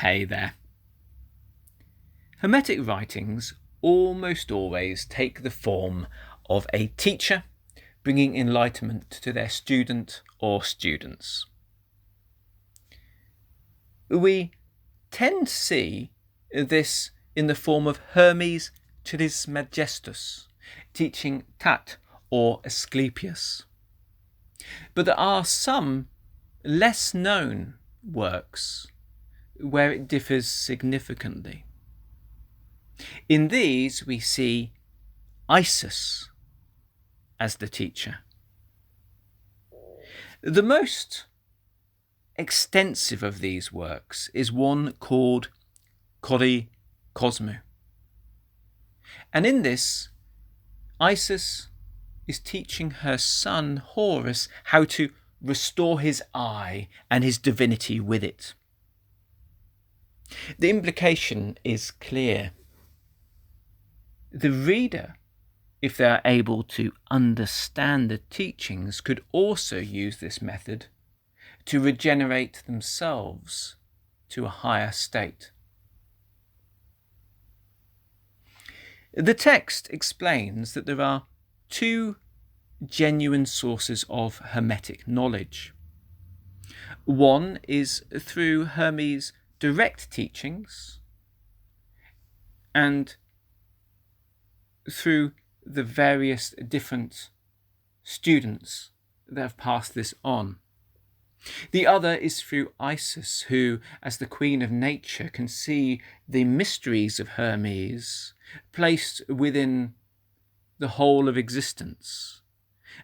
Hey there. Hermetic writings almost always take the form of a teacher bringing enlightenment to their student or students. We tend to see this in the form of Hermes Trismegistus teaching Tat or Aesculapius. But there are some less known works where it differs significantly. In these we see Isis as the teacher. The most extensive of these works is one called Kori Cosmo. And in this, Isis is teaching her son Horus how to restore his eye and his divinity with it. The implication is clear. The reader, if they are able to understand the teachings, could also use this method to regenerate themselves to a higher state. The text explains that there are two genuine sources of Hermetic knowledge. One is through Hermes' direct teachings and through the various different students that have passed this on. The other is through Isis, who, as the queen of nature, can see the mysteries of Hermes placed within the whole of existence,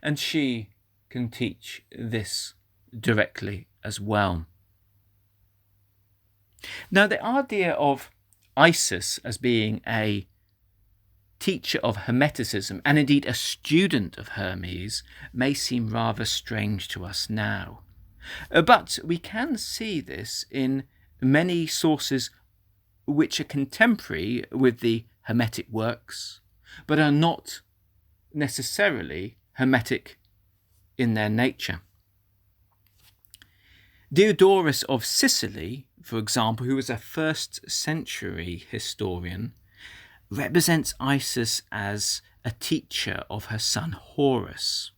and she can teach this directly as well. Now, the idea of Isis as being a teacher of Hermeticism, and indeed a student of Hermes, may seem rather strange to us now. But we can see this in many sources which are contemporary with the Hermetic works, but are not necessarily Hermetic in their nature. Diodorus of Sicily, for example, who was a 1st century historian, represents Isis as a teacher of her son Horus.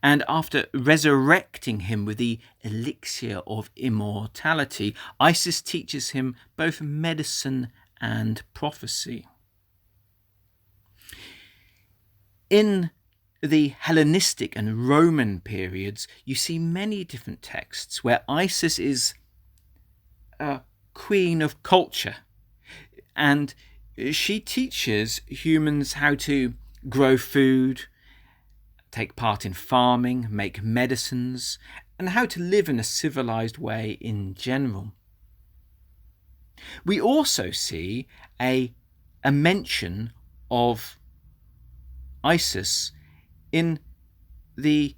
And after resurrecting him with the elixir of immortality, Isis teaches him both medicine and prophecy. In the Hellenistic and Roman periods, you see many different texts where Isis is a queen of culture, and she teaches humans how to grow food, take part in farming, make medicines, and how to live in a civilized way in general. We also see a mention of Isis in the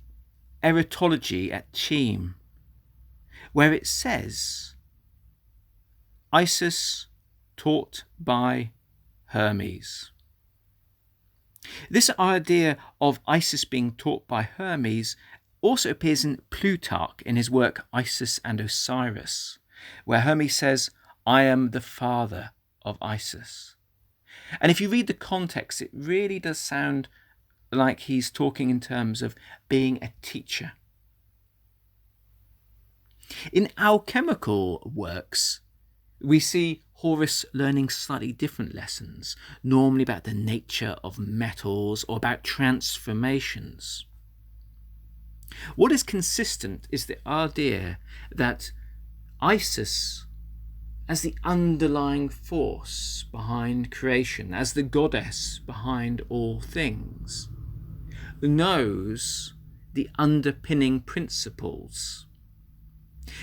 Eritology at Cheam, where it says, Isis taught by Hermes. This idea of Isis being taught by Hermes also appears in Plutarch in his work Isis and Osiris, where Hermes says, I am the father of Isis. And if you read the context, it really does sound like he's talking in terms of being a teacher. In alchemical works, we see Horus learning slightly different lessons, normally about the nature of metals or about transformations. What is consistent is the idea that Isis, as the underlying force behind creation, as the goddess behind all things, knows the underpinning principles.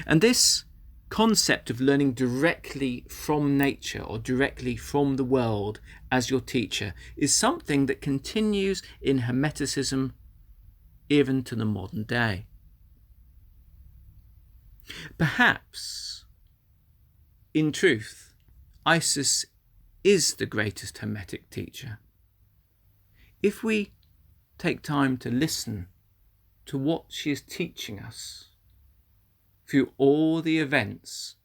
And this concept of learning directly from nature or directly from the world as your teacher is something that continues in Hermeticism even to the modern day. Perhaps, in truth, Isis is the greatest Hermetic teacher. If we take time to listen to what she is teaching us through all the events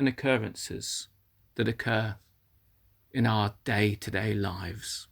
and occurrences that occur in our day-to-day lives.